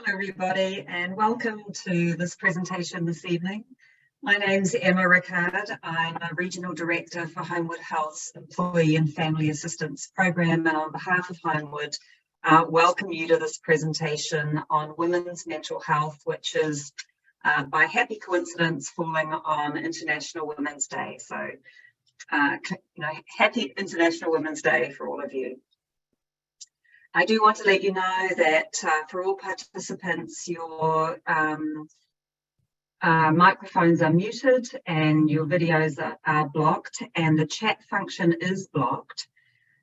Hello everybody and welcome to this presentation this evening. My name's Emma Ricard. I'm a Regional Director for Homewood Health's Employee and Family Assistance Program, and on behalf of Homewood, welcome you to this presentation on women's mental health, which is by happy coincidence falling on International Women's Day. So, happy International Women's Day for all of you. I do want to let you know that for all participants, your microphones are muted and your videos are blocked, and the chat function is blocked.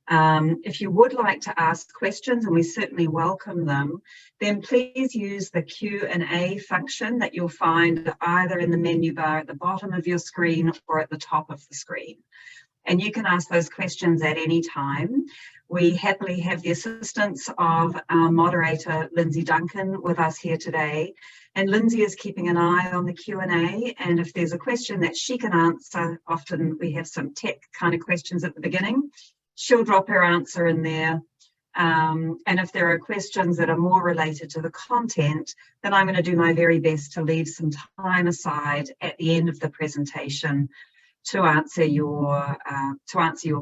If you would like to ask questions, and we certainly welcome them, then please use the Q&A function that you'll find either in the menu bar at the bottom of your screen or at the top of the screen. And you can ask those questions at any time. We happily have the assistance of our moderator, Lindsay Duncan, with us here today. And Lindsay is keeping an eye on the Q&A, and if there's a question that she can answer, often we have some tech kind of questions at the beginning, she'll drop her answer in there. And if there are questions that are more related to the content, then I'm going to do my very best to leave some time aside at the end of the presentation to answer your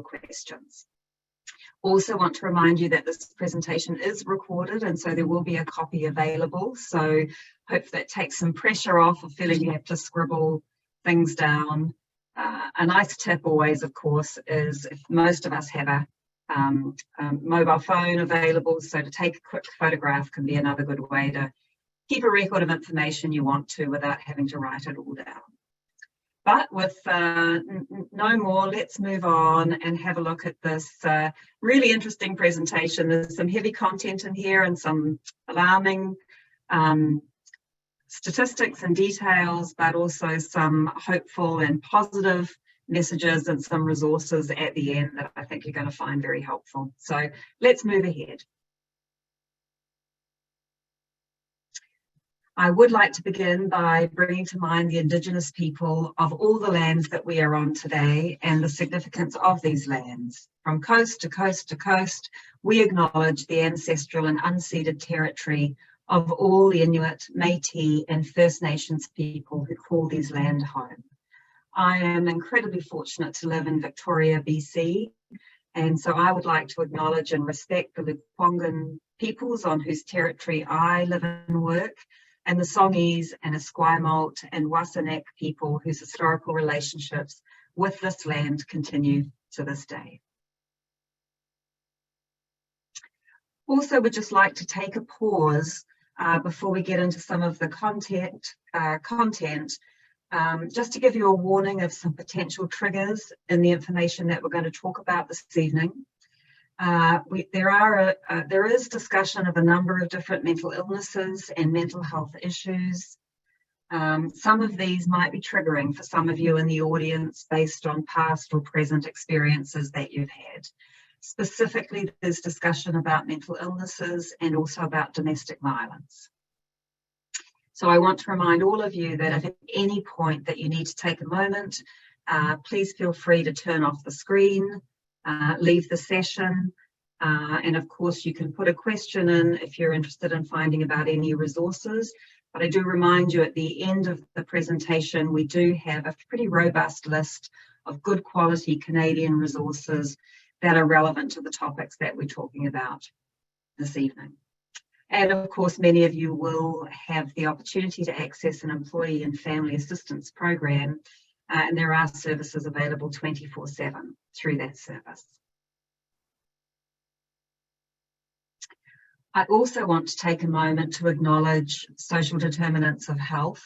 questions. Also want to remind you that this presentation is recorded, and so there will be a copy available. So hope that takes some pressure off of feeling you have to scribble things down. A nice tip always, of course, is if most of us have a mobile phone available, so to take a quick photograph can be another good way to keep a record of information you want to without having to write it all down. But with no more, let's move on and have a look at this really interesting presentation. There's some heavy content in here and some alarming statistics and details, but also some hopeful and positive messages and some resources at the end that I think you're going to find very helpful. So let's move ahead. I would like to begin by bringing to mind the Indigenous people of all the lands that we are on today and the significance of these lands. From coast to coast to coast, we acknowledge the ancestral and unceded territory of all the Inuit, Métis and First Nations people who call these land home. I am incredibly fortunate to live in Victoria, BC, and so I would like to acknowledge and respect the Lekwungen peoples on whose territory I live and work, and the Songhees and Esquimalt and Wassanek people whose historical relationships with this land continue to this day. Also, would just like to take a pause before we get into some of the content, just to give you a warning of some potential triggers in the information that we're going to talk about this evening. There is discussion of a number of different mental illnesses and mental health issues. Some of these might be triggering for some of you in the audience based on past or present experiences that you've had. Specifically, there's discussion about mental illnesses and also about domestic violence. So I want to remind all of you that if at any point that you need to take a moment, please feel free to turn off the screen, leave the session, and of course you can put a question in if you're interested in finding about any resources. But I do remind you at the end of the presentation we do have a pretty robust list of good quality Canadian resources that are relevant to the topics that we're talking about this evening. And of course many of you will have the opportunity to access an employee and family assistance program, and there are services available 24/7 through that service. I also want to take a moment to acknowledge social determinants of health.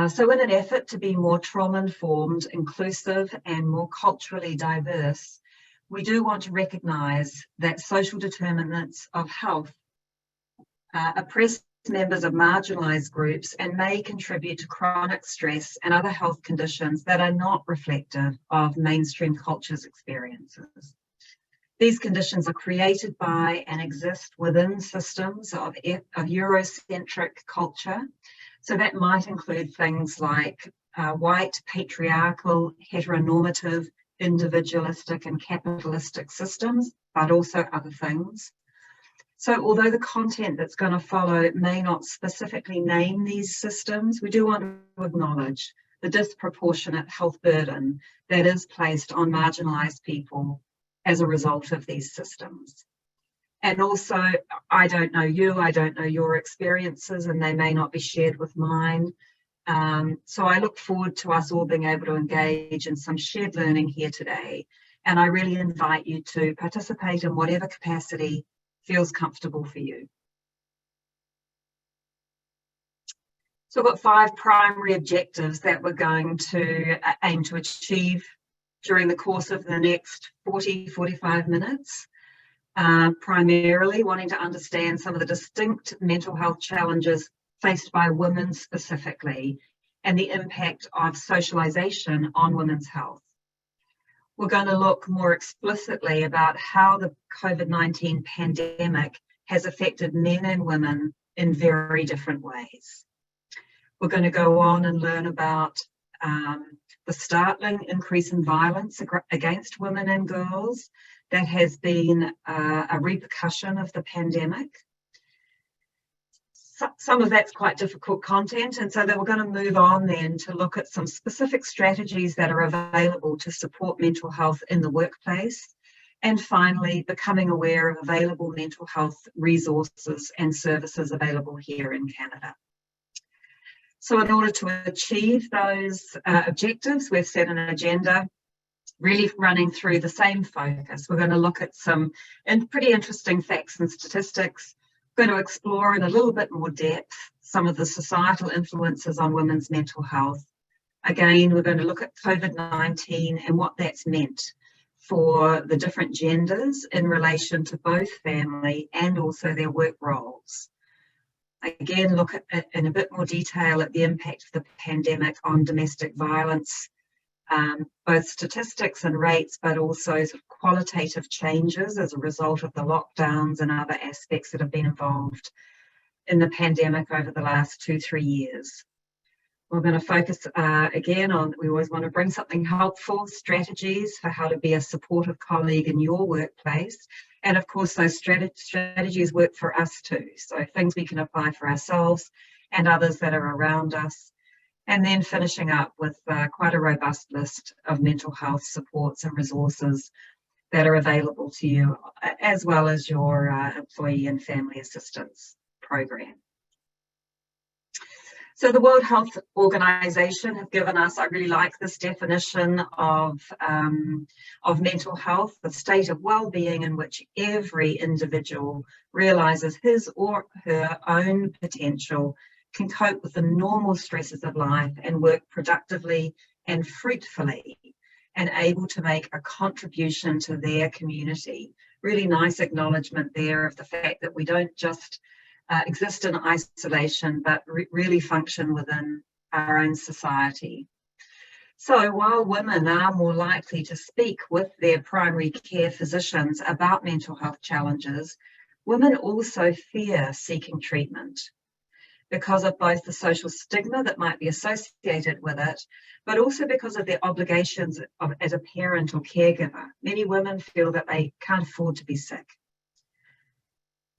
So in an effort to be more trauma-informed, inclusive and more culturally diverse, we do want to recognise that social determinants of health oppress members of marginalised groups and may contribute to chronic stress and other health conditions that are not reflective of mainstream culture's experiences. These conditions are created by and exist within systems of Eurocentric culture. So that might include things like white, patriarchal, heteronormative, individualistic and capitalistic systems, but also other things. So although the content that's going to follow may not specifically name these systems, we do want to acknowledge the disproportionate health burden that is placed on marginalised people as a result of these systems. And also, I don't know you, I don't know your experiences, and they may not be shared with mine. So I look forward to us all being able to engage in some shared learning here today. And I really invite you to participate in whatever capacity feels comfortable for you. So I've got 5 primary objectives that we're going to aim to achieve during the course of the next 45 minutes. Primarily wanting to understand some of the distinct mental health challenges faced by women specifically, and the impact of socialisation on women's health. We're going to look more explicitly about how the COVID-19 pandemic has affected men and women in very different ways. We're going to go on and learn about the startling increase in violence against women and girls that has been a repercussion of the pandemic. Some of that's quite difficult content, and so then we're going to move on then to look at some specific strategies that are available to support mental health in the workplace, and finally becoming aware of available mental health resources and services available here in Canada. So in order to achieve those objectives, we've set an agenda really running through the same focus. We're going to look at some pretty interesting facts and statistics. We're going to explore in a little bit more depth some of the societal influences on women's mental health. Again, we're going to look at COVID-19 and what that's meant for the different genders in relation to both family and also their work roles. Again, look at in a bit more detail at the impact of the pandemic on domestic violence, both statistics and rates, but also sort of qualitative changes as a result of the lockdowns and other aspects that have been involved in the pandemic over the last 2-3 years. We're going to focus again on, we always want to bring something helpful, strategies for how to be a supportive colleague in your workplace. And of course, those strategies work for us too. So things we can apply for ourselves and others that are around us. And then finishing up with quite a robust list of mental health supports and resources that are available to you, as well as your employee and family assistance program. So the World Health Organization have given us, I really like this definition of mental health, the state of well-being in which every individual realizes his or her own potential, can cope with the normal stresses of life and work productively and fruitfully, and able to make a contribution to their community. Really nice acknowledgement there of the fact that we don't just exist in isolation, but really function within our own society. So while women are more likely to speak with their primary care physicians about mental health challenges, women also fear seeking treatment because of both the social stigma that might be associated with it, but also because of their obligations as a parent or caregiver. Many women feel that they can't afford to be sick.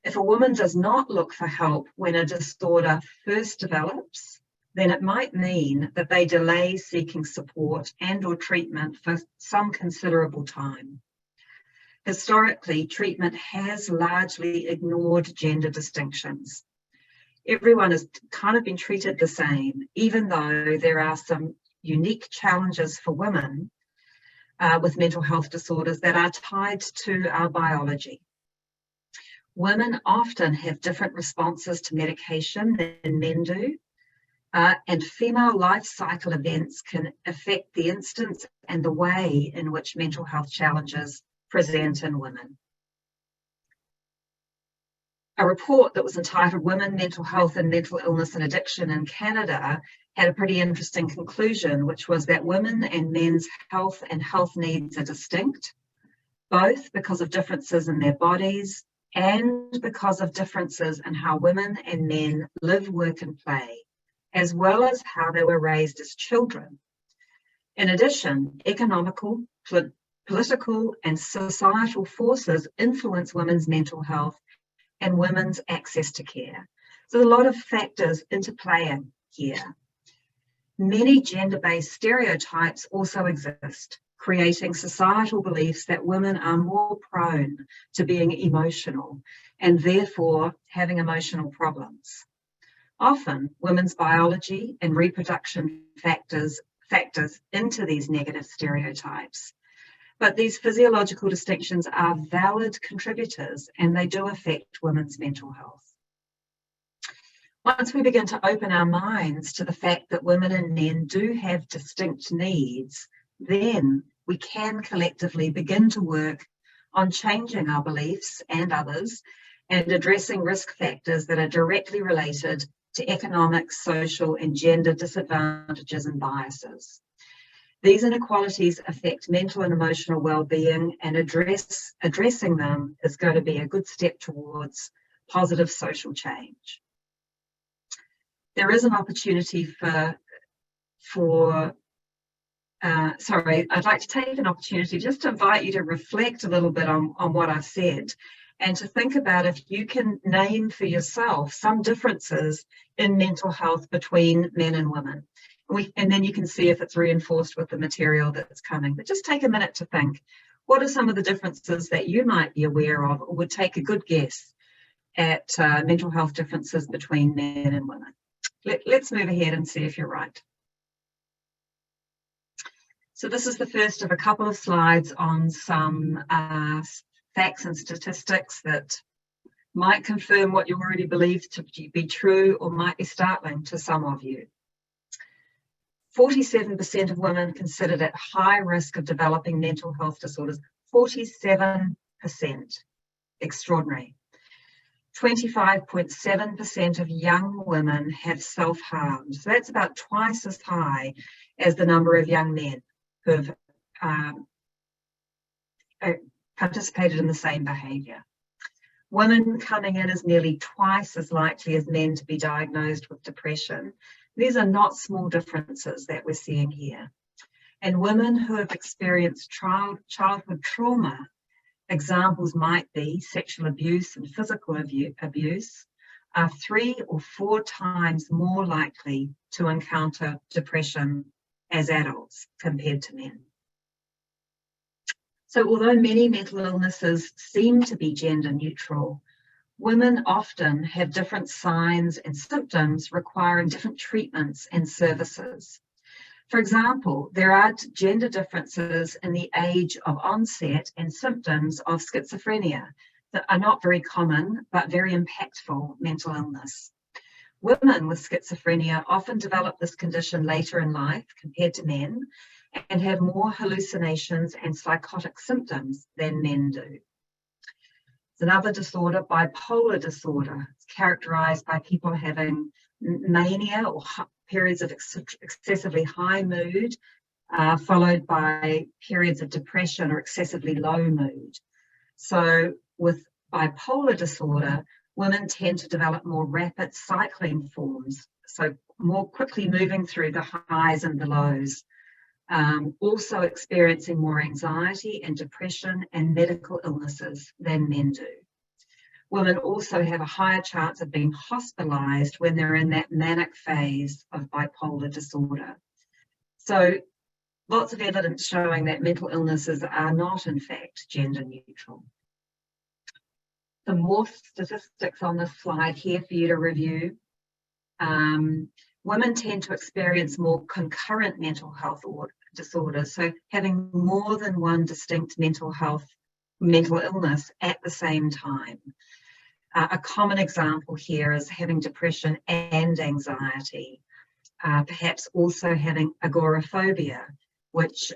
If a woman does not look for help when a disorder first develops, then it might mean that they delay seeking support and or treatment for some considerable time. Historically, treatment has largely ignored gender distinctions. Everyone has kind of been treated the same, even though there are some unique challenges for women with mental health disorders that are tied to our biology. Women often have different responses to medication than men do, and female life cycle events can affect the instance and the way in which mental health challenges present in women. A report that was entitled Women, Mental Health and Mental Illness and Addiction in Canada had a pretty interesting conclusion, which was that women and men's health and health needs are distinct, both because of differences in their bodies and because of differences in how women and men live, work and play, as well as how they were raised as children. In addition, economical, political and societal forces influence women's mental health and women's access to care. So a lot of factors interplaying here. Many gender-based stereotypes also exist, creating societal beliefs that women are more prone to being emotional and therefore having emotional problems. Often, women's biology and reproduction factors into these negative stereotypes. But these physiological distinctions are valid contributors and they do affect women's mental health. Once we begin to open our minds to the fact that women and men do have distinct needs, then we can collectively begin to work on changing our beliefs and others and addressing risk factors that are directly related to economic, social, and gender disadvantages and biases. These inequalities affect mental and emotional well-being, and addressing them is going to be a good step towards positive social change. There is an opportunity I'd like to take an opportunity just to invite you to reflect a little bit on what I've said and to think about if you can name for yourself some differences in mental health between men and women. And then you can see if it's reinforced with the material that's coming. But just take a minute to think, what are some of the differences that you might be aware of or would take a good guess at mental health differences between men and women? Let's move ahead and see if you're right. So this is the first of a couple of slides on some facts and statistics that might confirm what you already believe to be true or might be startling to some of you. 47% of women considered at high risk of developing mental health disorders. 47%. Extraordinary. 25.7% of young women have self-harmed. So that's about twice as high as the number of young men who have participated in the same behaviour. Women coming in as nearly twice as likely as men to be diagnosed with depression. These are not small differences that we're seeing here. And women who have experienced childhood trauma, examples might be sexual abuse and physical abuse, are 3 or 4 times more likely to encounter depression as adults compared to men. So although many mental illnesses seem to be gender neutral, women often have different signs and symptoms requiring different treatments and services. For example, there are gender differences in the age of onset and symptoms of schizophrenia that are not very common, but very impactful mental illness. Women with schizophrenia often develop this condition later in life compared to men and have more hallucinations and psychotic symptoms than men do. It's another disorder, bipolar disorder. It's characterized by people having mania or periods of excessively high mood, followed by periods of depression or excessively low mood. So with bipolar disorder, women tend to develop more rapid cycling forms, so more quickly moving through the highs and the lows, also experiencing more anxiety and depression and medical illnesses than men do. Women also have a higher chance of being hospitalized when they're in that manic phase of bipolar disorder. So lots of evidence showing that mental illnesses are not, in fact, gender neutral. Some more statistics on this slide here for you to review. Women tend to experience more concurrent mental health disorders, so having more than one distinct mental illness at the same time. A common example here is having depression and anxiety, perhaps also having agoraphobia, which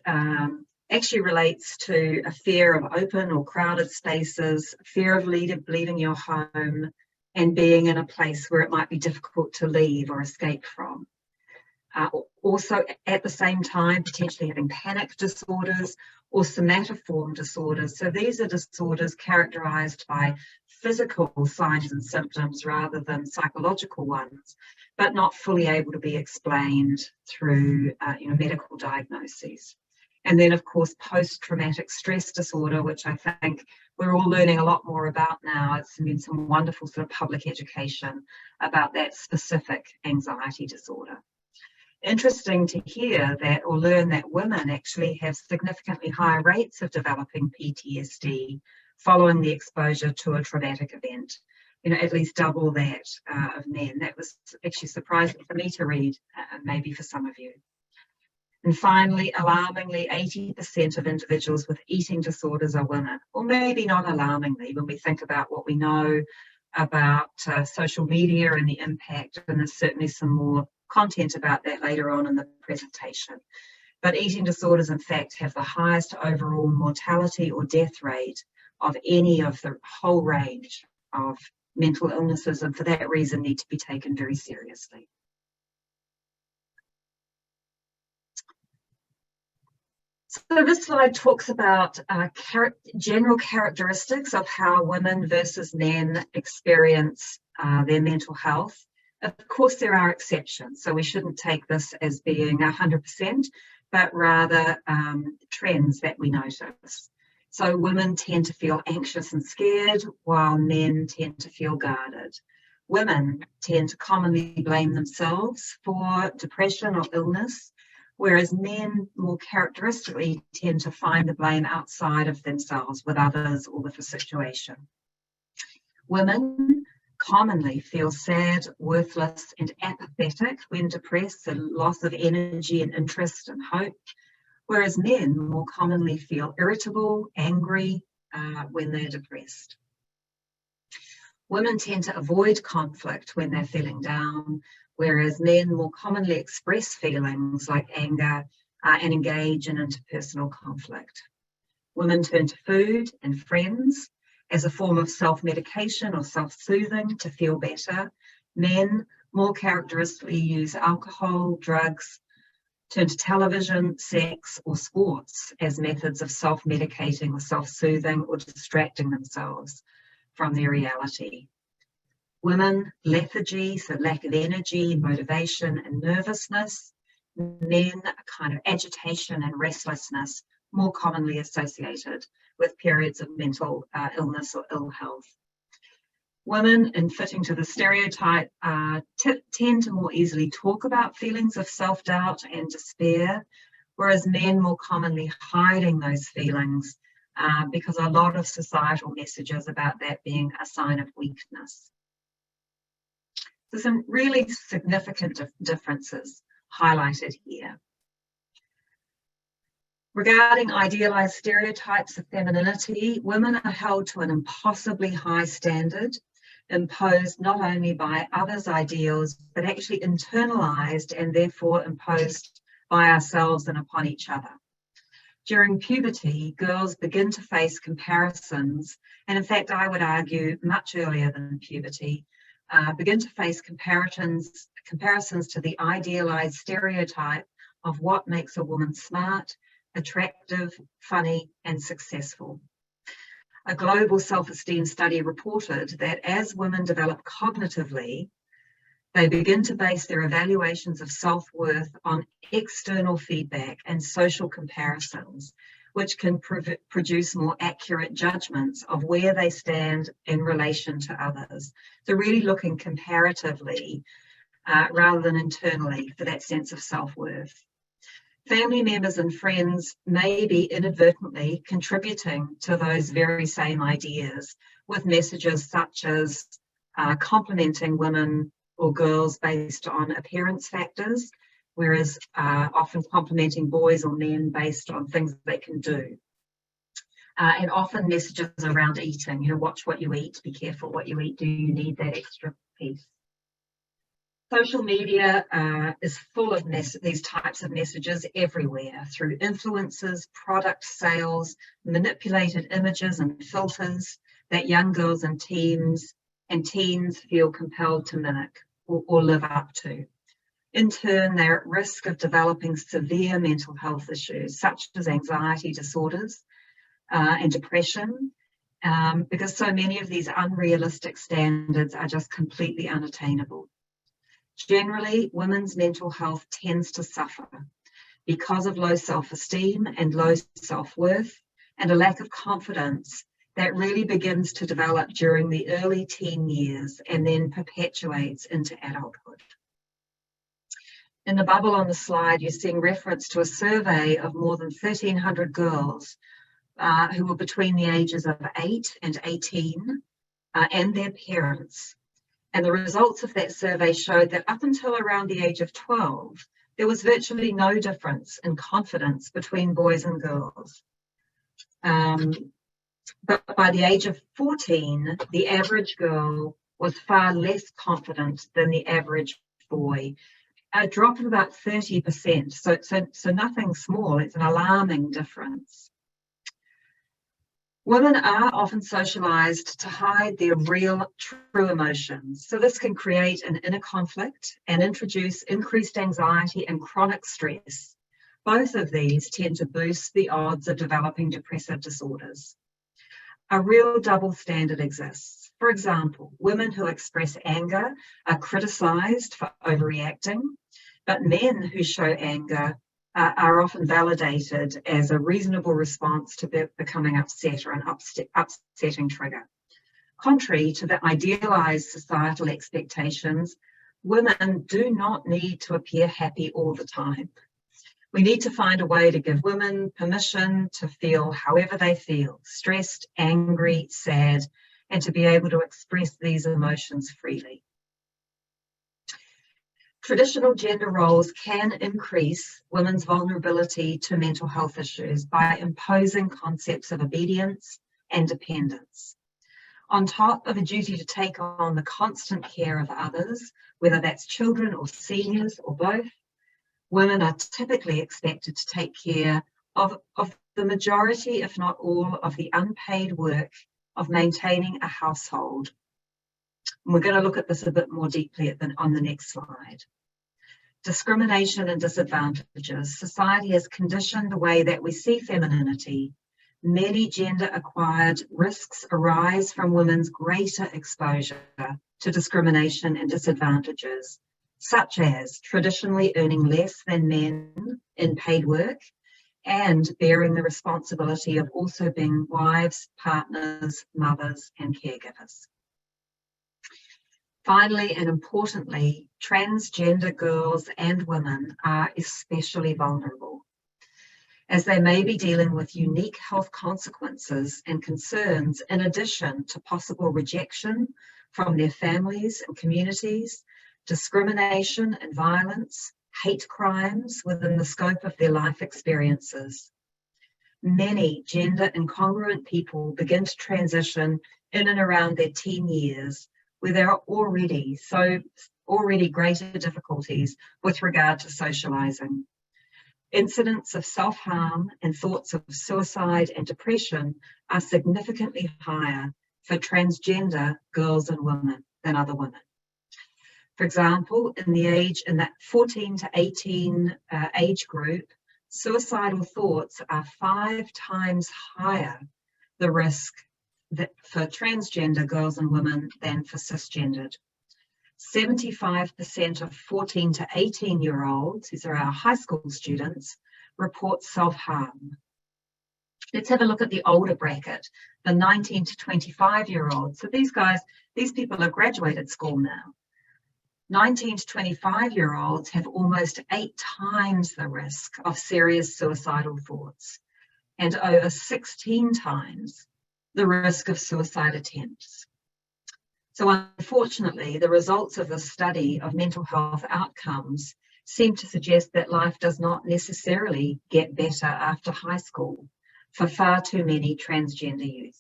actually relates to a fear of open or crowded spaces, fear of leaving your home and being in a place where it might be difficult to leave or escape from. Also at the same time, potentially having panic disorders or somatoform disorders. So these are disorders characterized by physical signs and symptoms rather than psychological ones, but not fully able to be explained through medical diagnoses. And then, of course, post-traumatic stress disorder, which I think we're all learning a lot more about now. It's been some wonderful sort of public education about that specific anxiety disorder. Interesting to hear that, or learn that, women actually have significantly higher rates of developing PTSD following the exposure to a traumatic event. You know, at least double that of men. That was actually surprising for me to read, maybe for some of you. And finally, alarmingly, 80% of individuals with eating disorders are women, or maybe not alarmingly when we think about what we know about social media and the impact, and there's certainly some more content about that later on in the presentation. But eating disorders, in fact, have the highest overall mortality or death rate of any of the whole range of mental illnesses, and for that reason need to be taken very seriously. So this slide talks about general characteristics of how women versus men experience their mental health. Of course, there are exceptions, so we shouldn't take this as being 100%, but rather trends that we notice. So women tend to feel anxious and scared, while men tend to feel guarded. Women tend to commonly blame themselves for depression or illness, whereas men more characteristically tend to find the blame outside of themselves, with others or with the situation. Women commonly feel sad, worthless, and apathetic when depressed, a loss of energy and interest and hope, whereas men more commonly feel irritable, angry when they're depressed. Women tend to avoid conflict when they're feeling down, whereas men more commonly express feelings like anger and engage in interpersonal conflict. Women turn to food and friends as a form of self-medication or self-soothing to feel better. Men more characteristically use alcohol, drugs, turn to television, sex, or sports as methods of self-medicating or self-soothing or distracting themselves from their reality. Women, lethargy, so lack of energy, motivation, and nervousness. Men, a kind of agitation and restlessness, more commonly associated with periods of mental illness or ill health. Women, in fitting to the stereotype, tend to more easily talk about feelings of self-doubt and despair, whereas men more commonly hiding those feelings because a lot of societal messages about that being a sign of weakness. There's some really significant differences highlighted here. Regarding idealized stereotypes of femininity, women are held to an impossibly high standard, imposed not only by others' ideals, but actually internalized and therefore imposed by ourselves and upon each other. During puberty, girls begin to face comparisons, and in fact, I would argue much earlier than puberty, begin to face comparisons to the idealized stereotype of what makes a woman smart, attractive, funny, and successful. A global self-esteem study reported that as women develop cognitively, they begin to base their evaluations of self-worth on external feedback and social comparisons, which can produce more accurate judgments of where they stand in relation to others. So really looking comparatively rather than internally for that sense of self-worth. Family members and friends may be inadvertently contributing to those very same ideas with messages such as complimenting women or girls based on appearance factors, whereas often complimenting boys or men based on things they can do. And often messages around eating, you know, watch what you eat, be careful what you eat, do you need that extra piece? Social media is full of these types of messages everywhere through influencers, product sales, manipulated images and filters that young girls and teens feel compelled to mimic or live up to. In turn, they're at risk of developing severe mental health issues such as anxiety disorders and depression, because so many of these unrealistic standards are just completely unattainable. Generally, women's mental health tends to suffer because of low self-esteem and low self-worth and a lack of confidence that really begins to develop during the early teen years and then perpetuates into adulthood. In the bubble on the slide, you're seeing reference to a survey of more than 1,300 girls who were between the ages of 8 and 18 and their parents. And the results of that survey showed that up until around the age of 12, there was virtually no difference in confidence between boys and girls. But by the age of 14, the average girl was far less confident than the average boy, a drop of about 30%. So nothing small, it's an alarming difference. Women are often socialized to hide their real, true emotions. So this can create an inner conflict and introduce increased anxiety and chronic stress. Both of these tend to boost the odds of developing depressive disorders. A real double standard exists. For example, women who express anger are criticized for overreacting, but men who show anger are often validated as a reasonable response to becoming upset or an upsetting trigger. Contrary to the idealized societal expectations, women do not need to appear happy all the time. We need to find a way to give women permission to feel however they feel, stressed, angry, sad, and to be able to express these emotions freely. Traditional gender roles can increase women's vulnerability to mental health issues by imposing concepts of obedience and dependence. On top of a duty to take on the constant care of others, whether that's children or seniors or both, women are typically expected to take care of the majority, if not all, of the unpaid work of maintaining a household. And we're going to look at this a bit more deeply on the next slide. Discrimination and disadvantages. Society has conditioned the way that we see femininity. Many gender-acquired risks arise from women's greater exposure to discrimination and disadvantages, such as traditionally earning less than men in paid work and bearing the responsibility of also being wives, partners, mothers, and caregivers. Finally, and importantly, transgender girls and women are especially vulnerable, as they may be dealing with unique health consequences and concerns in addition to possible rejection from their families and communities, discrimination and violence, hate crimes within the scope of their life experiences. Many gender incongruent people begin to transition in and around their teen years, where there are already greater difficulties with regard to socializing. Incidents of self-harm and thoughts of suicide and depression are significantly higher for transgender girls and women than other women. For example, in that 14 to 18 age group, suicidal thoughts are 5 times higher the risk for transgender girls and women than for cisgendered. 75% of 14 to 18-year-olds, these are our high school students, report self-harm. Let's have a look at the older bracket, the 19 to 25-year-olds. So these people have graduated school now. 19 to 25-year-olds have almost 8 times the risk of serious suicidal thoughts and over 16 times the risk of suicide attempts. So unfortunately, the results of the study of mental health outcomes seem to suggest that life does not necessarily get better after high school for far too many transgender youth.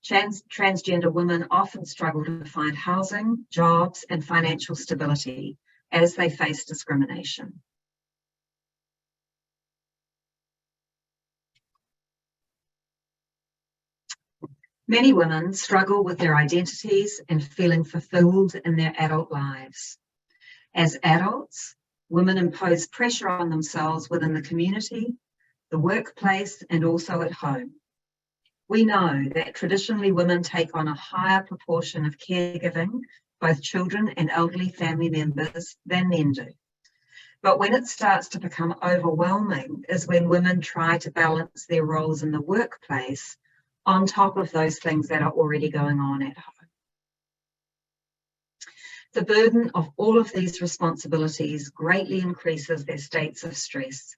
Transgender women often struggle to find housing, jobs, and financial stability as they face discrimination. Many women struggle with their identities and feeling fulfilled in their adult lives. As adults, women impose pressure on themselves within the community, the workplace, and also at home. We know that traditionally women take on a higher proportion of caregiving, both children and elderly family members, than men do. But when it starts to become overwhelming is when women try to balance their roles in the workplace on top of those things that are already going on at home. The burden of all of these responsibilities greatly increases their states of stress,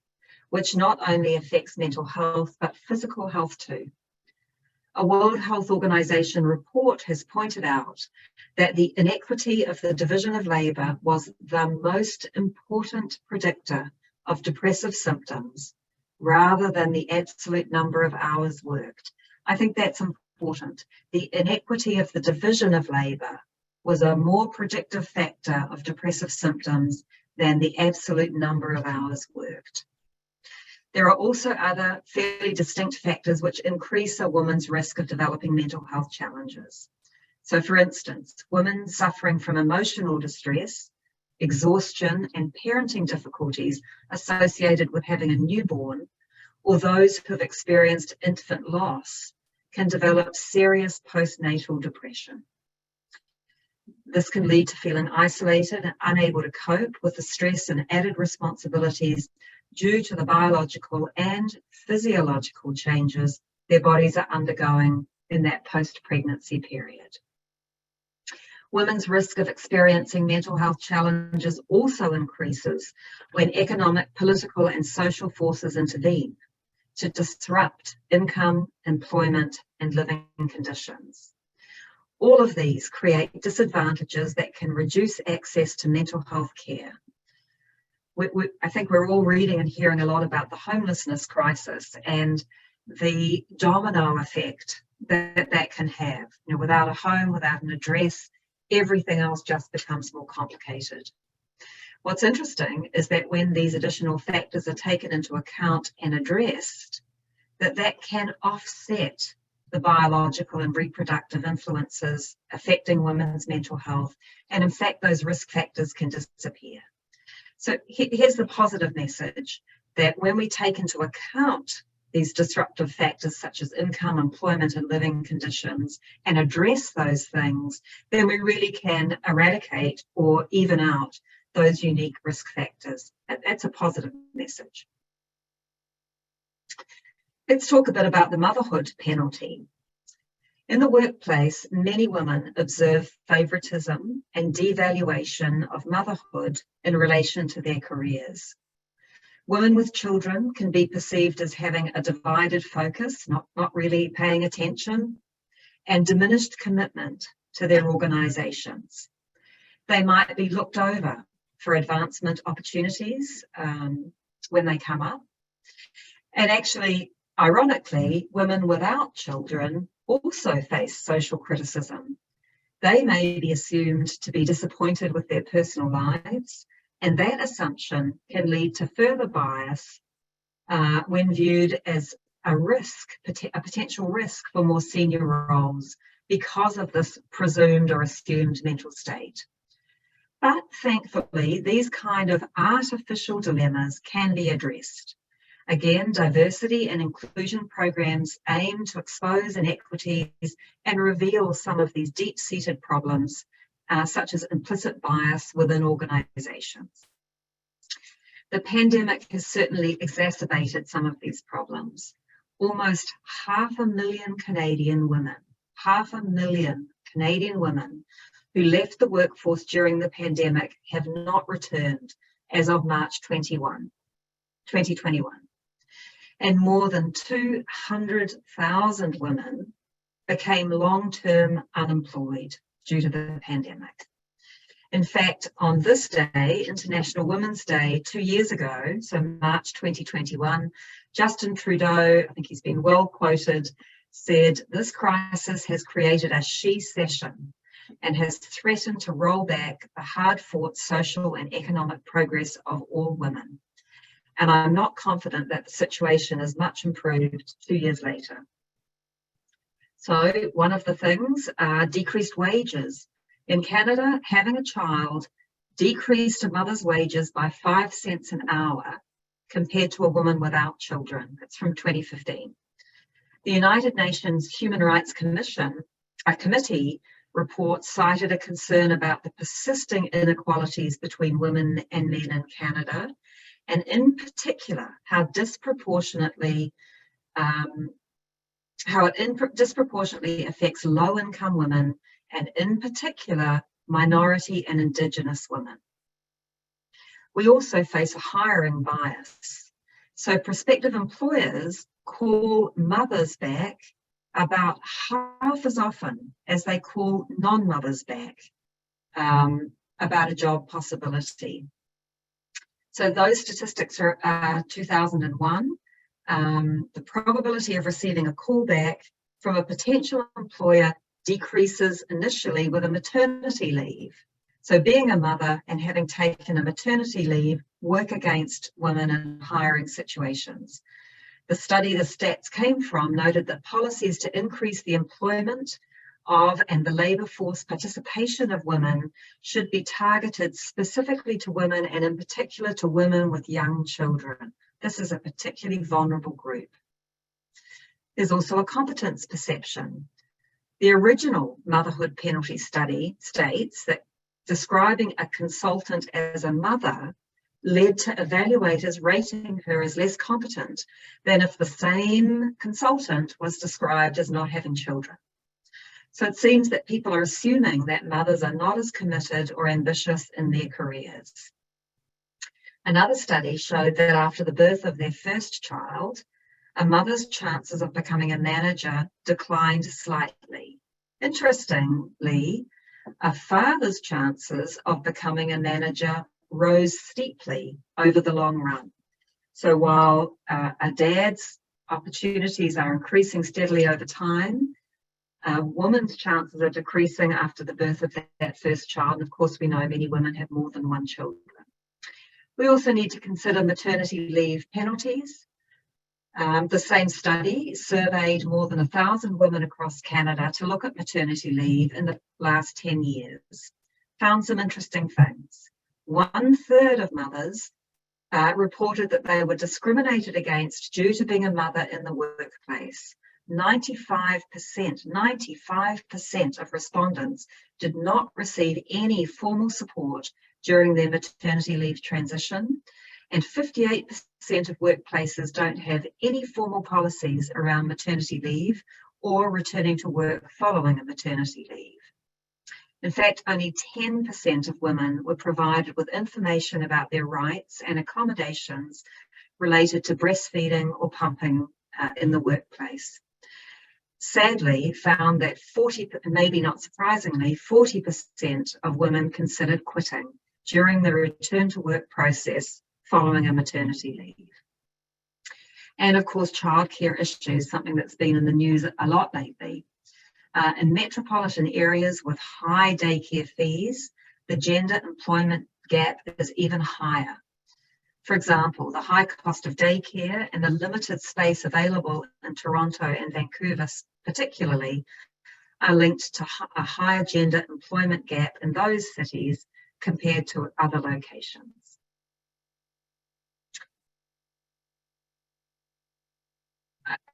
which not only affects mental health, but physical health too. A World Health Organization report has pointed out that the inequity of the division of labour was the most important predictor of depressive symptoms, rather than the absolute number of hours worked. I think that's important. The inequity of the division of labour was a more predictive factor of depressive symptoms than the absolute number of hours worked. There are also other fairly distinct factors which increase a woman's risk of developing mental health challenges. So for instance, women suffering from emotional distress, exhaustion, and parenting difficulties associated with having a newborn, or those who have experienced infant loss, can develop serious postnatal depression. This can lead to feeling isolated and unable to cope with the stress and added responsibilities due to the biological and physiological changes their bodies are undergoing in that post-pregnancy period. Women's risk of experiencing mental health challenges also increases when economic, political, and social forces intervene to disrupt income, employment, and living conditions. All of these create disadvantages that can reduce access to mental health care. I think we're all reading and hearing a lot about the homelessness crisis and the domino effect that can have. You know, without a home, without an address, everything else just becomes more complicated. What's interesting is that when these additional factors are taken into account and addressed, that can offset the biological and reproductive influences affecting women's mental health, and in fact those risk factors can disappear. So here's the positive message, that when we take into account these disruptive factors such as income, employment, and living conditions and address those things, then we really can eradicate or even out those unique risk factors. That's a positive message. Let's talk a bit about the motherhood penalty. In the workplace, many women observe favoritism and devaluation of motherhood in relation to their careers. Women with children can be perceived as having a divided focus, not really paying attention, and diminished commitment to their organisations. They might be looked over for advancement opportunities when they come up. And actually, ironically, women without children also face social criticism. They may be assumed to be disappointed with their personal lives, and that assumption can lead to further bias when viewed as a potential risk for more senior roles because of this presumed or assumed mental state. But thankfully, these kind of artificial dilemmas can be addressed. Again, diversity and inclusion programs aim to expose inequities and reveal some of these deep-seated problems, such as implicit bias within organisations. The pandemic has certainly exacerbated some of these problems. Almost 500,000 Canadian women, 500,000 Canadian women who left the workforce during the pandemic have not returned as of March 2021. And more than 200,000 women became long-term unemployed due to the pandemic. In fact, on this day, International Women's Day, 2 years ago, so March 2021, Justin Trudeau, I think he's been well quoted, said, "This crisis has created a she-cession and has threatened to roll back the hard-fought social and economic progress of all women. And I'm not confident that the situation is much improved 2 years later." So one of the things are decreased wages. In Canada, having a child decreased a mother's wages by 5 cents an hour compared to a woman without children. That's from 2015. The United Nations Human Rights Committee report cited a concern about the persisting inequalities between women and men in Canada, and in particular, how it disproportionately affects low-income women, and in particular, minority and Indigenous women. We also face a hiring bias. So prospective employers call mothers back about half as often as they call non-mothers back about a job possibility. So those statistics are 2001. The probability of receiving a call back from a potential employer decreases initially with a maternity leave. So being a mother and having taken a maternity leave work against women in hiring situations. The study the stats came from noted that policies to increase the employment of and the labour force participation of women should be targeted specifically to women, and in particular to women with young children. This is a particularly vulnerable group. There's also a competence perception. The original motherhood penalty study states that describing a consultant as a mother led to evaluators rating her as less competent than if the same consultant was described as not having children. So it seems that people are assuming that mothers are not as committed or ambitious in their careers. Another study showed that after the birth of their first child, a mother's chances of becoming a manager declined slightly. Interestingly, a father's chances of becoming a manager rose steeply over the long run. So while a dad's opportunities are increasing steadily over time, a woman's chances are decreasing after the birth of that first child. And of course, we know many women have more than one child. We also need to consider maternity leave penalties. The same study surveyed more than 1,000 women across Canada to look at maternity leave in the last 10 years. Found some interesting things. 1/3 of mothers reported that they were discriminated against due to being a mother in the workplace. 95% of respondents did not receive any formal support during their maternity leave transition, and 58% of workplaces don't have any formal policies around maternity leave or returning to work following a maternity leave. In fact, only 10% of women were provided with information about their rights and accommodations related to breastfeeding or pumping in the workplace. Sadly, found that maybe not surprisingly, 40% of women considered quitting during the return to work process following a maternity leave. And of course, childcare issues, something that's been in the news a lot lately. In metropolitan areas with high daycare fees, the gender employment gap is even higher. For example, the high cost of daycare and the limited space available in Toronto and Vancouver particularly are linked to a higher gender employment gap in those cities compared to other locations.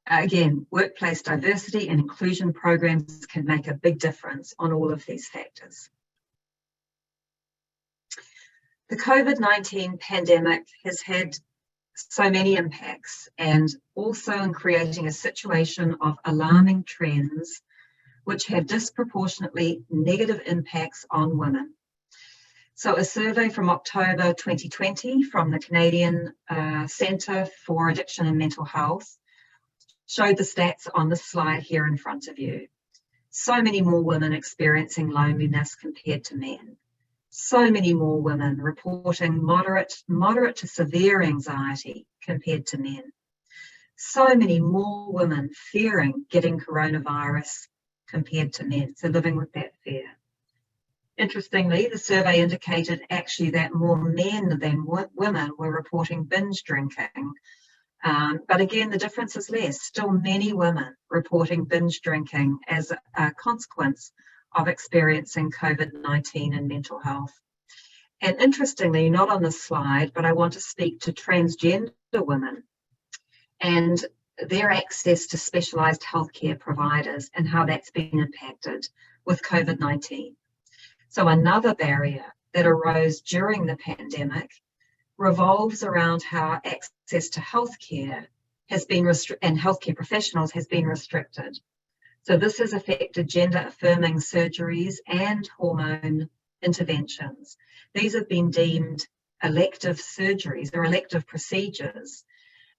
Again, workplace diversity and inclusion programs can make a big difference on all of these factors. The COVID-19 pandemic has had so many impacts, and also in creating a situation of alarming trends which have disproportionately negative impacts on women. So a survey from October 2020 from the Canadian Centre for Addiction and Mental Health showed the stats on this slide here in front of you. So many more women experiencing loneliness compared to men. So many more women reporting moderate to severe anxiety compared to men. So many more women fearing getting coronavirus compared to men, so living with that fear. Interestingly, the survey indicated actually that more men than women were reporting binge drinking. But again, the difference is less. Still many women reporting binge drinking as a consequence of experiencing COVID-19 and mental health. And interestingly, not on this slide, but I want to speak to transgender women and their access to specialised healthcare providers and how that's been impacted with COVID-19. So another barrier that arose during the pandemic revolves around how access to healthcare has been and healthcare professionals has been restricted. So this has affected gender-affirming surgeries and hormone interventions. These have been deemed elective surgeries or elective procedures.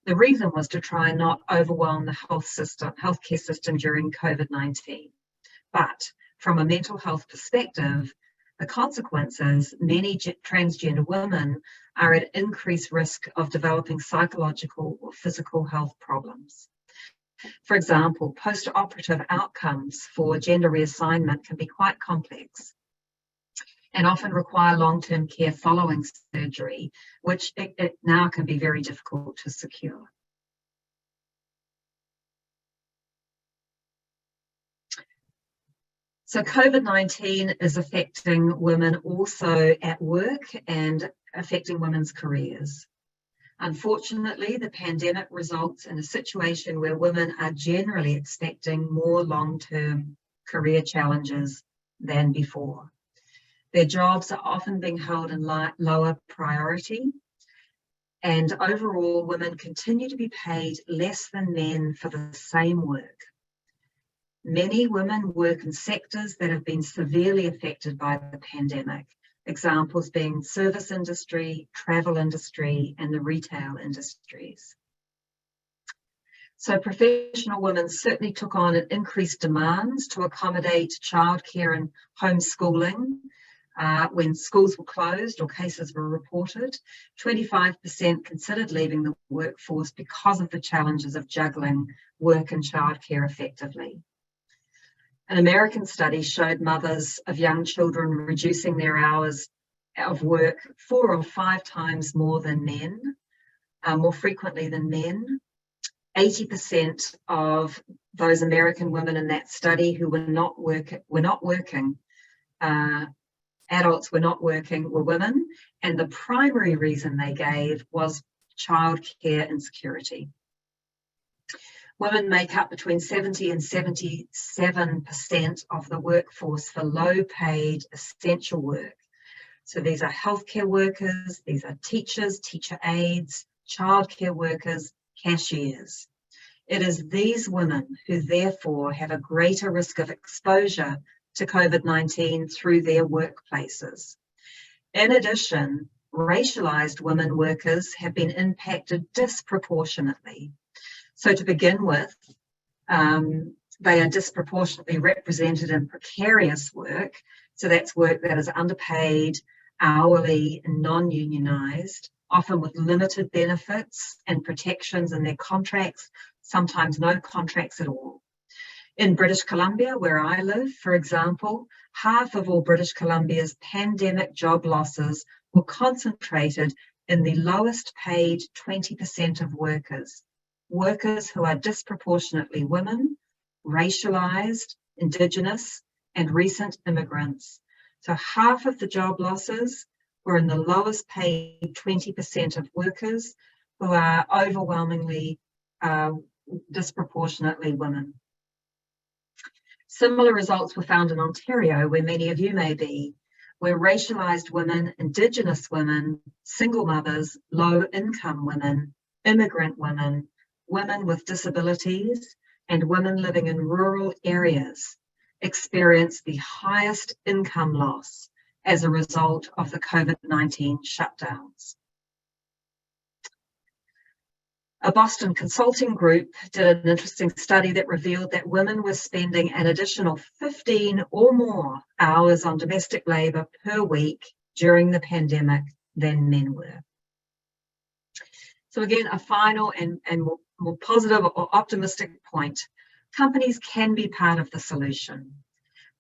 The reason was to try and not overwhelm the healthcare system during COVID-19. But from a mental health perspective, the consequences, many transgender women are at increased risk of developing psychological or physical health problems. For example, post-operative outcomes for gender reassignment can be quite complex and often require long-term care following surgery, which it now can be very difficult to secure. So COVID-19 is affecting women also at work and affecting women's careers. Unfortunately, the pandemic results in a situation where women are generally expecting more long-term career challenges than before. Their jobs are often being held in lower priority, and overall, women continue to be paid less than men for the same work. Many women work in sectors that have been severely affected by the pandemic, examples being service industry, travel industry, and the retail industries. So professional women certainly took on an increased demands to accommodate childcare and homeschooling when schools were closed or cases were reported. 25% considered leaving the workforce because of the challenges of juggling work and childcare effectively. An American study showed mothers of young children reducing their hours of work 4 or 5 times more than men, more frequently than men. 80% of those American women in that study who were not working, adults were not working, were women, and the primary reason they gave was childcare insecurity. Women make up between 70 and 77% of the workforce for low-paid essential work. So these are healthcare workers, these are teachers, teacher aides, childcare workers, cashiers. It is these women who therefore have a greater risk of exposure to COVID-19 through their workplaces. In addition, racialized women workers have been impacted disproportionately. So to begin with, they are disproportionately represented in precarious work. So that's work that is underpaid, hourly, and non-unionized, often with limited benefits and protections in their contracts, sometimes no contracts at all. In British Columbia, where I live, for example, half of all British Columbia's pandemic job losses were concentrated in the lowest paid 20% of workers who are disproportionately women, racialized, Indigenous, and recent immigrants. So half of the job losses were in the lowest paid 20% of workers who are overwhelmingly disproportionately women. Similar results were found in Ontario, where many of you may be, where racialized women, Indigenous women, single mothers, low-income women, immigrant women, women with disabilities, and women living in rural areas experienced the highest income loss as a result of the COVID-19 shutdowns. A Boston consulting group did an interesting study that revealed that women were spending an additional 15 or more hours on domestic labor per week during the pandemic than men were. So again, a final and more positive or optimistic point. Companies can be part of the solution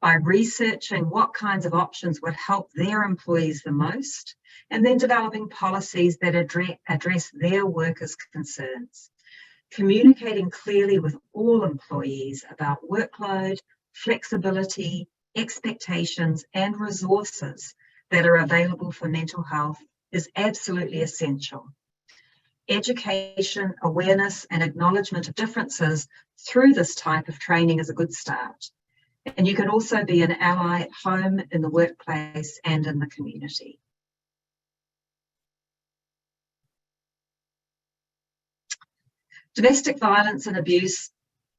by researching what kinds of options would help their employees the most, and then developing policies that address their workers' concerns. Communicating clearly with all employees about workload, flexibility, expectations, and resources that are available for mental health is absolutely essential. Education, awareness, and acknowledgement of differences through this type of training is a good start. And you can also be an ally at home, in the workplace, and in the community. Domestic violence and abuse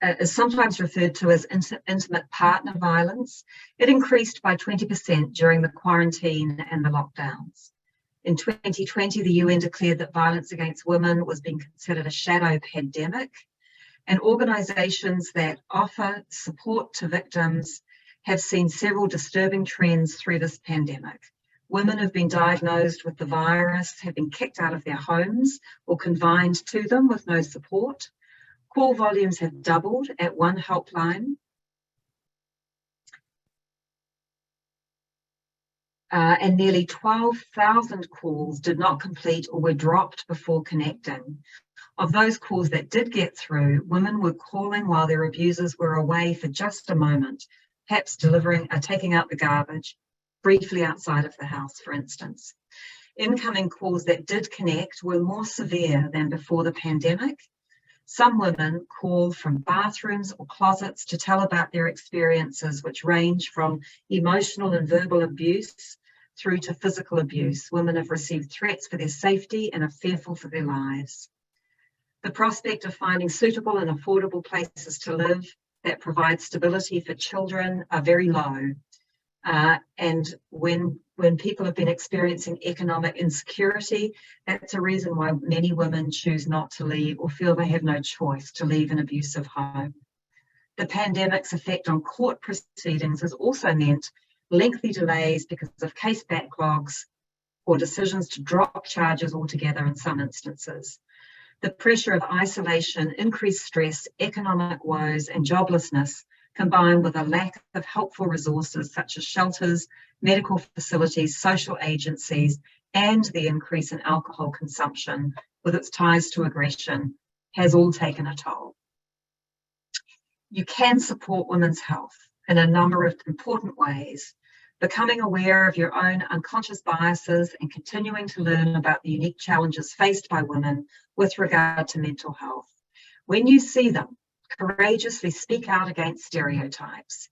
is sometimes referred to as intimate partner violence. It increased by 20% during the quarantine and the lockdowns. In 2020, the UN declared that violence against women was being considered a shadow pandemic, and organisations that offer support to victims have seen several disturbing trends through this pandemic. Women have been diagnosed with the virus, have been kicked out of their homes or confined to them with no support. Call volumes have doubled at one helpline. And nearly 12,000 calls did not complete or were dropped before connecting. Of those calls that did get through, women were calling while their abusers were away for just a moment, perhaps taking out the garbage, briefly outside of the house, for instance. Incoming calls that did connect were more severe than before the pandemic. Some women call from bathrooms or closets to tell about their experiences, which range from emotional and verbal abuse through to physical abuse. Women have received threats for their safety and are fearful for their lives. The prospect of finding suitable and affordable places to live that provide stability for children are very low. And when people have been experiencing economic insecurity, that's a reason why many women choose not to leave or feel they have no choice to leave an abusive home. The pandemic's effect on court proceedings has also meant lengthy delays because of case backlogs or decisions to drop charges altogether in some instances. The pressure of isolation, increased stress, economic woes, and joblessness, combined with a lack of helpful resources such as shelters, medical facilities, social agencies, and the increase in alcohol consumption with its ties to aggression, has all taken a toll. You can support women's health in a number of important ways. Becoming aware of your own unconscious biases and continuing to learn about the unique challenges faced by women with regard to mental health. When you see them, courageously speak out against stereotypes.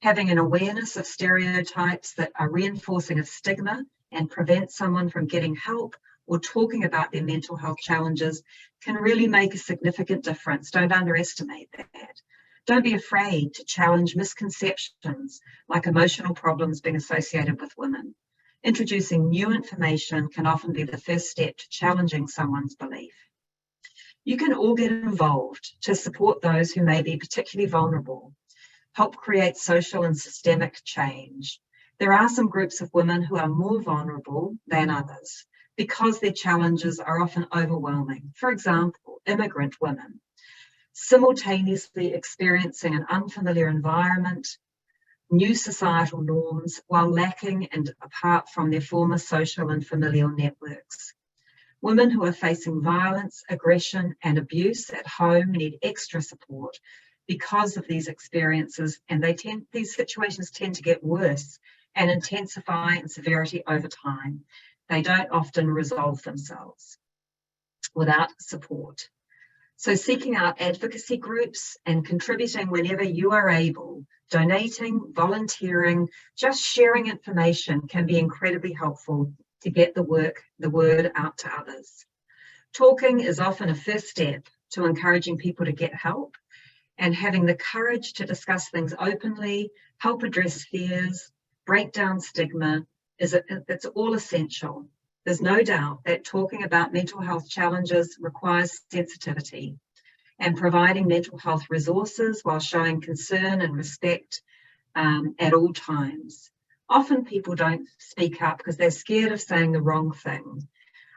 Having an awareness of stereotypes that are reinforcing a stigma and prevent someone from getting help or talking about their mental health challenges can really make a significant difference. Don't underestimate that. Don't be afraid to challenge misconceptions like emotional problems being associated with women. Introducing new information can often be the first step to challenging someone's belief. You can all get involved to support those who may be particularly vulnerable, help create social and systemic change. There are some groups of women who are more vulnerable than others because their challenges are often overwhelming. For example, immigrant women, simultaneously experiencing an unfamiliar environment, new societal norms, while lacking and apart from their former social and familial networks. Women who are facing violence, aggression, and abuse at home need extra support because of these experiences, and these situations tend to get worse and intensify in severity over time. They don't often resolve themselves without support. So seeking out advocacy groups and contributing whenever you are able, donating, volunteering, just sharing information can be incredibly helpful to get the word out to others. Talking is often a first step to encouraging people to get help, and having the courage to discuss things openly, help address fears, break down stigma, it's all essential. There's no doubt that talking about mental health challenges requires sensitivity, and providing mental health resources while showing concern and respect at all times. Often people don't speak up because they're scared of saying the wrong thing.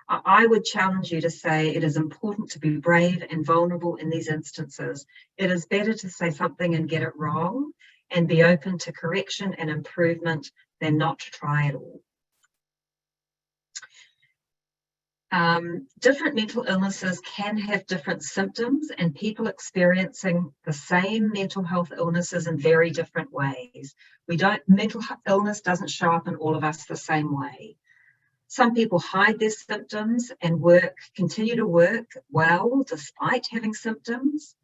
I would challenge you to say it is important to be brave and vulnerable in these instances. It is better to say something and get it wrong and be open to correction and improvement than not to try at all. Different mental illnesses can have different symptoms, and people experiencing the same mental health illnesses in very different ways. Mental illness doesn't show up in all of us the same way. Some people hide their symptoms and continue to work well despite having symptoms.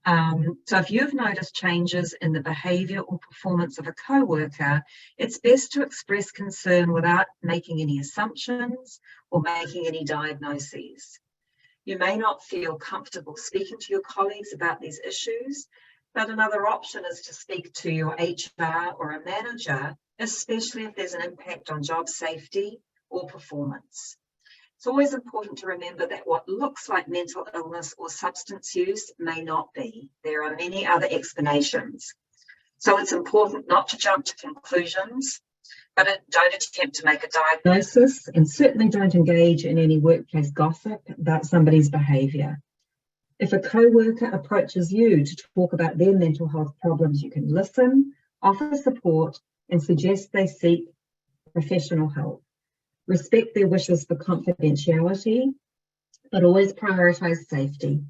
So if you've noticed changes in the behaviour or performance of a co-worker, it's best to express concern without making any assumptions or making any diagnoses. You may not feel comfortable speaking to your colleagues about these issues, but another option is to speak to your HR or a manager, especially if there's an impact on job safety or performance. It's always important to remember that what looks like mental illness or substance use may not be. There are many other explanations. So it's important not to jump to conclusions, but don't attempt to make a diagnosis, and certainly don't engage in any workplace gossip about somebody's behaviour. If a co-worker approaches you to talk about their mental health problems, you can listen, offer support, and suggest they seek professional help. Respect their wishes for confidentiality, but always prioritise safety.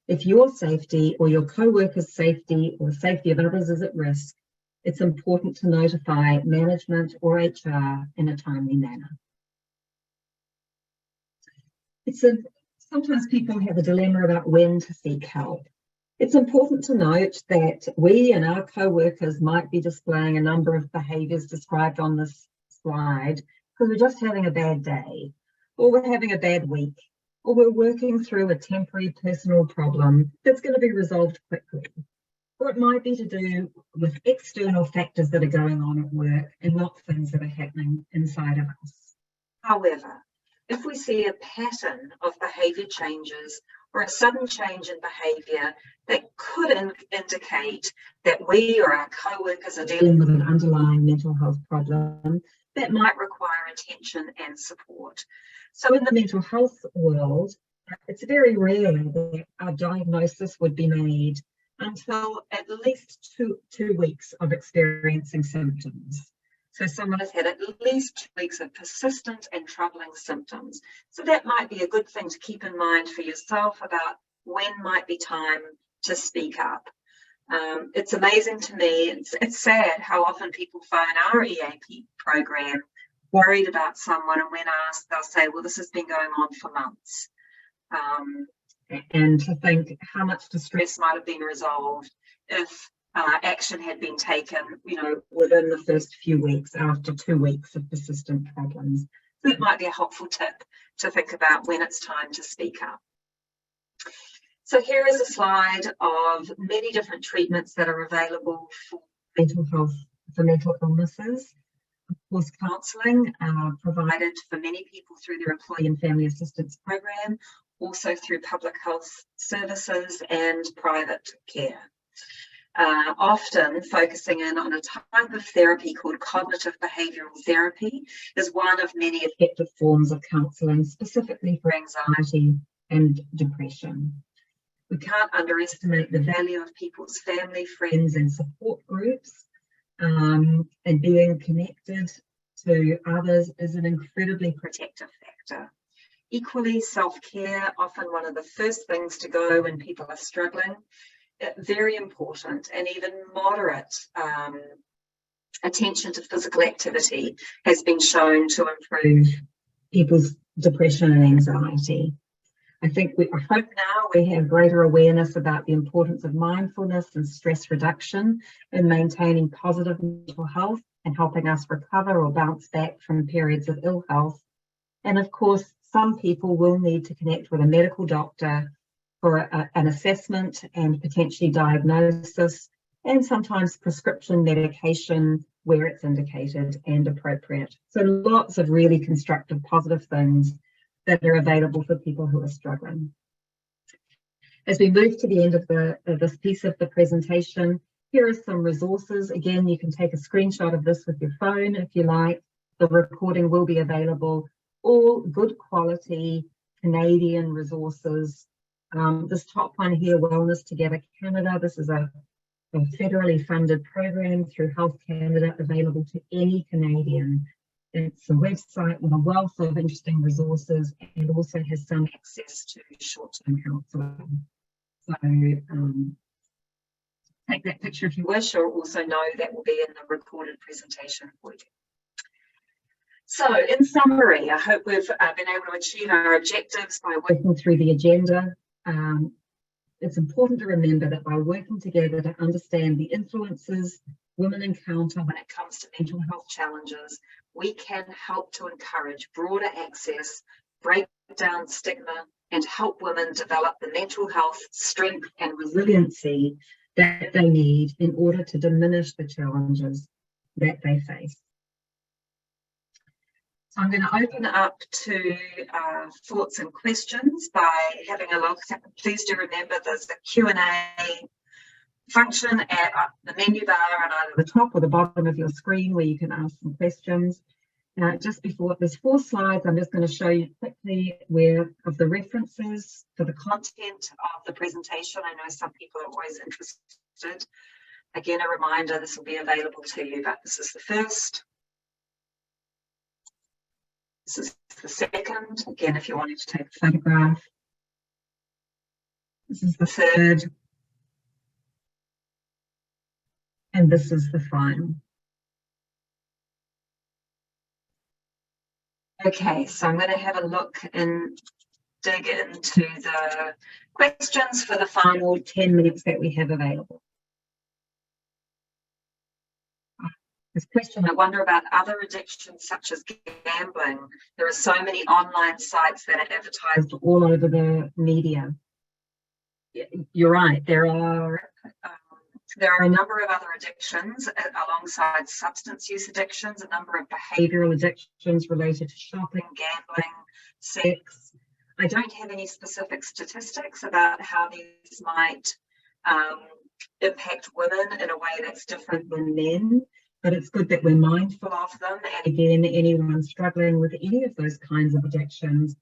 If your safety or your co-worker's safety or the safety of others is at risk, it's important to notify management or HR in a timely manner. Sometimes people have a dilemma about when to seek help. It's important to note that we and our co-workers might be displaying a number of behaviours described on this slide because we're just having a bad day, or we're having a bad week, or we're working through a temporary personal problem that's going to be resolved quickly. Or it might be to do with external factors that are going on at work and not things that are happening inside of us. However, if we see a pattern of behaviour changes or a sudden change in behaviour that could indicate that we or our co-workers are dealing with an underlying mental health problem, that might require attention and support. So in the mental health world, it's very rare that a diagnosis would be made until at least two weeks of experiencing symptoms. So someone has had at least 2 weeks of persistent and troubling symptoms. So that might be a good thing to keep in mind for yourself about when might be time to speak up. It's amazing to me, it's sad how often people phone our EAP program worried about someone, and when asked, they'll say, well, this has been going on for months. And to think how much distress might have been resolved if action had been taken, within the first few weeks after 2 weeks of persistent problems. So that might be a helpful tip to think about when it's time to speak up. So here is a slide of many different treatments that are available for mental health, for mental illnesses. Of course, counselling provided for many people through their Employee and Family Assistance Program, also through public health services and private care. Often focusing in on a type of therapy called cognitive behavioural therapy is one of many effective forms of counselling, specifically for anxiety and depression. We can't underestimate the value of people's family, friends and support groups, and being connected to others is an incredibly protective factor. Equally, self-care, often one of the first things to go when people are struggling, very important, and even moderate attention to physical activity has been shown to improve people's depression and anxiety. I hope now we have greater awareness about the importance of mindfulness and stress reduction in maintaining positive mental health and helping us recover or bounce back from periods of ill health. And of course, some people will need to connect with a medical doctor for an assessment and potentially diagnosis, and sometimes prescription medication where it's indicated and appropriate. So lots of really constructive, positive things that are available for people who are struggling. As we move to the end of this piece of the presentation, here are some resources. Again, you can take a screenshot of this with your phone if you like. The recording will be available. All good quality Canadian resources. This top one here, Wellness Together Canada, this is a federally funded program through Health Canada, available to any Canadian. It's a website with a wealth of interesting resources and also has some access to short-term counselling. So take that picture if you wish, or also know that will be in the recorded presentation for you. So in summary, I hope we've been able to achieve our objectives by working through the agenda. it's important to remember that by working together to understand the influences women encounter when it comes to mental health challenges, we can help to encourage broader access, break down stigma, and help women develop the mental health, strength, and resiliency that they need in order to diminish the challenges that they face. So I'm going to open up to thoughts and questions by having a look. Please do remember there's a Q&A function at the menu bar on either the top or the bottom of your screen where you can ask some questions. Just before, there's 4 slides. I'm just going to show you quickly of the references for the content of the presentation. I know some people are always interested. Again, a reminder, this will be available to you, but this is the first. This is the second. Again, if you wanted to take a photograph. This is the third. And this is the final. Okay, so I'm going to have a look and dig into the questions for the final 10 minutes that we have available. This question, I wonder about other addictions such as gambling. There are so many online sites that are advertised all over the media. You're right, there are a number of other addictions alongside substance use addictions, a number of behavioural addictions related to shopping, gambling, sex. I don't have any specific statistics about how these might impact women in a way that's different than men, but it's good that we're mindful of them. And again, anyone struggling with any of those kinds of addictions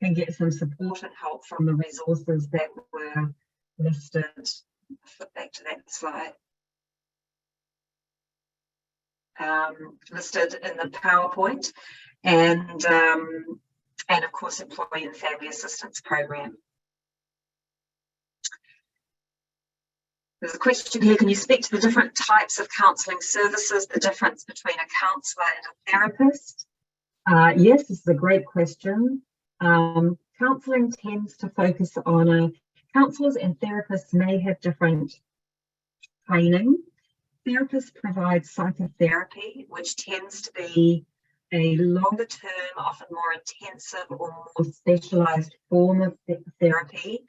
can get some support and help from the resources that were listed. Flip back to that slide. Listed in the PowerPoint, and of course, Employee and Family Assistance Program. There's a question here, can you speak to the different types of counselling services, the difference between a counsellor and a therapist? Yes, this is a great question. Counselling tends to focus on counsellors and therapists may have different training. Therapists provide psychotherapy, which tends to be a longer term, often more intensive or more specialised form of therapy.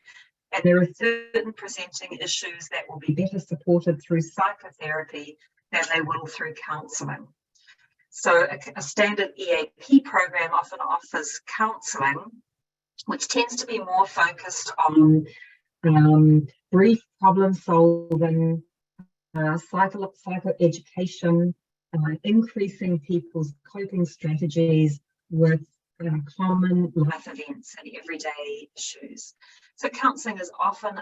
And there are certain presenting issues that will be better supported through psychotherapy than they will through counselling. So a standard EAP program often offers counselling, which tends to be more focused on brief problem solving, psychoeducation, increasing people's coping strategies with common life events and everyday issues. So counselling is often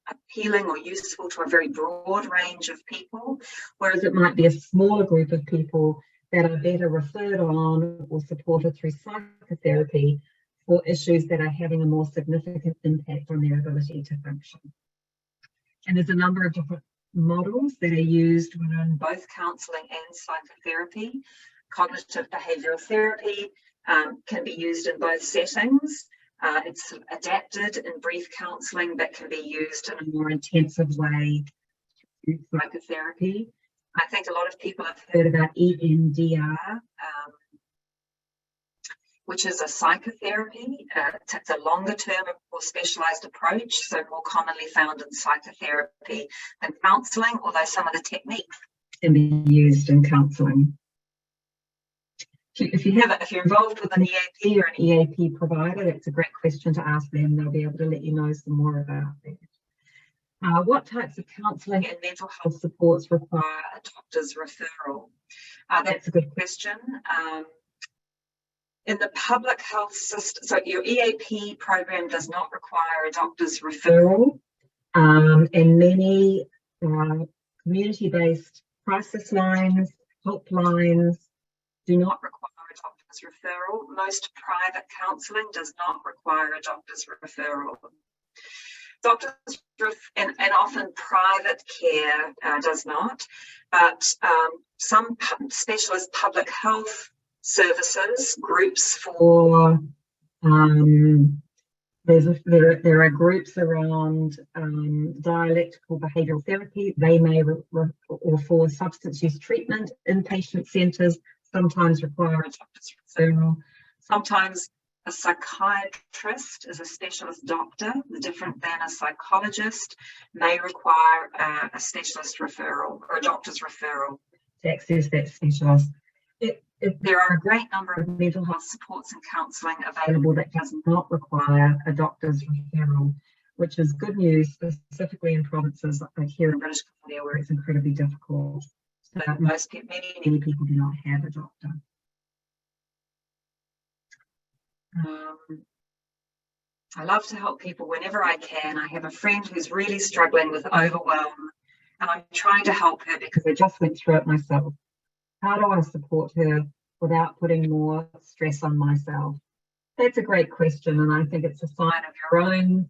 appealing or useful to a very broad range of people, whereas it might be a smaller group of people that are better referred on or supported through psychotherapy for issues that are having a more significant impact on their ability to function. And there's a number of different models that are used within both counselling and psychotherapy. Cognitive behavioural therapy can be used in both settings. It's adapted in brief counselling, but can be used in a more intensive way through psychotherapy. I think a lot of people have heard about EMDR, which is a psychotherapy. It's a longer term, more specialised approach, so more commonly found in psychotherapy than counselling, although some of the techniques can be used in counselling. If you're involved with an EAP or an EAP provider, that's a great question to ask them. They'll be able to let you know some more about that. What types of counselling and mental health supports require a doctor's referral? That's a good question. In the public health system, so your EAP program does not require a doctor's referral, and many community-based crisis lines, helplines do not require a doctor's referral. Most private counselling does not require a doctor's referral. Doctors and often private care does not, but some specialist public health services, groups for There are groups around dialectical behavioural therapy. They may, or for substance use treatment, inpatient centres sometimes require a doctor's referral. Sometimes a psychiatrist is a specialist doctor, different than a psychologist, may require a specialist referral or a doctor's referral to access that specialist. There are a great number of mental health supports and counselling available that does not require a doctor's referral, which is good news, specifically in provinces like here in British Columbia, where it's incredibly difficult. So many people do not have a doctor. I love to help people whenever I can. I have a friend who's really struggling with overwhelm, and I'm trying to help her because I just went through it myself. How do I support her without putting more stress on myself? That's a great question, and I think it's a sign of your own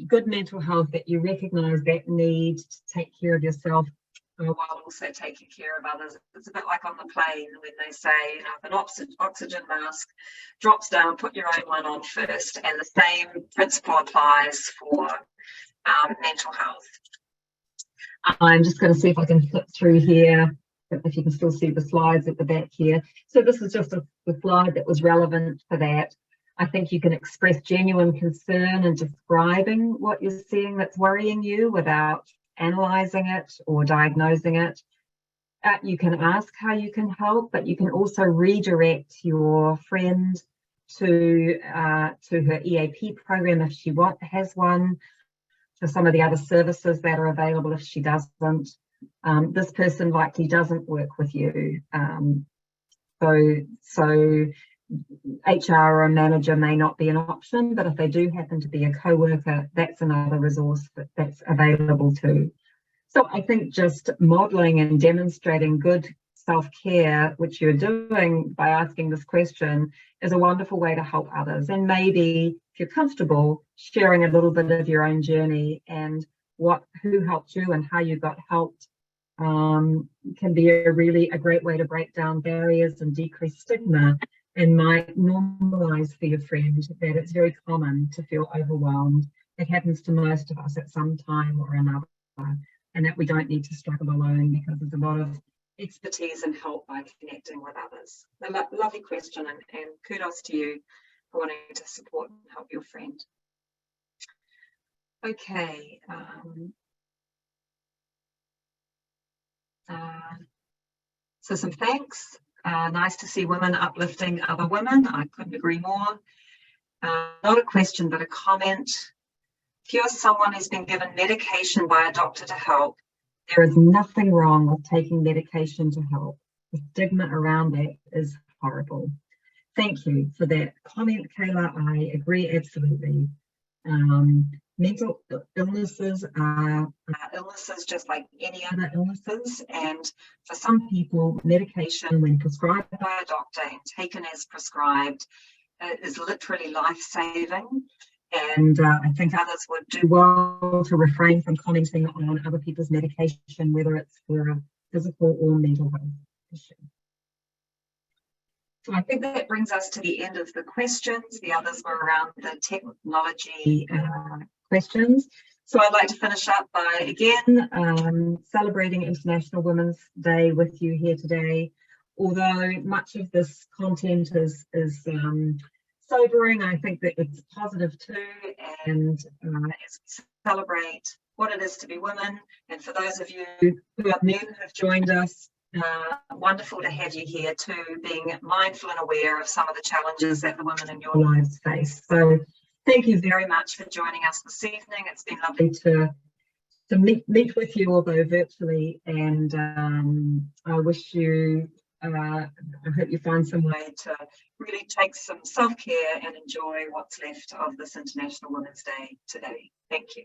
good mental health that you recognise that need to take care of yourself while also taking care of others. It's a bit like on the plane when they say, you know, if an oxygen mask drops down, put your own one on first, and the same principle applies for mental health. I'm just going to see if I can flip through here, if you can still see the slides at the back here. So this is just a slide that was relevant for that. I think you can express genuine concern in describing what you're seeing that's worrying you without analysing it or diagnosing it. You can ask how you can help, but you can also redirect your friend to her EAP program if she has one, to some of the other services that are available if she doesn't. This person likely doesn't work with you, so HR or a manager may not be an option, but if they do happen to be a co-worker, that's another resource that's available too. So I think just modelling and demonstrating good self-care, which you're doing by asking this question, is a wonderful way to help others. And maybe if you're comfortable, sharing a little bit of your own journey and who helped you and how you got helped can be a great way to break down barriers and decrease stigma, and might normalise for your friend that it's very common to feel overwhelmed. It happens to most of us at some time or another, and that we don't need to struggle alone because there's a lot of expertise and help by connecting with others. A lovely question, and kudos to you for wanting to support and help your friend. Okay. So some thanks. Nice to see women uplifting other women. I couldn't agree more. Not a question, but a comment. If you're someone who's been given medication by a doctor to help, there is nothing wrong with taking medication to help. The stigma around that is horrible. Thank you for that comment, Kayla. I agree absolutely. Mental illnesses are illnesses just like any other illnesses, and for some people, medication, when prescribed by a doctor and taken as prescribed, is literally life-saving. And I think others would do well to refrain from commenting on other people's medication, whether it's for a physical or mental health issue. So I think that brings us to the end of the questions. The others were around the technology questions. So I'd like to finish up by, again, celebrating International Women's Day with you here today. Although much of this content is sobering, I think that it's positive too, and as we celebrate what it is to be women, and for those of you who are men who have joined us, wonderful to have you here too, being mindful and aware of some of the challenges that the women in your lives face. So thank you very much for joining us this evening. It's been lovely to meet with you, although virtually, and I wish you I hope you find some way to really take some self-care and enjoy what's left of this International Women's Day today. Thank you.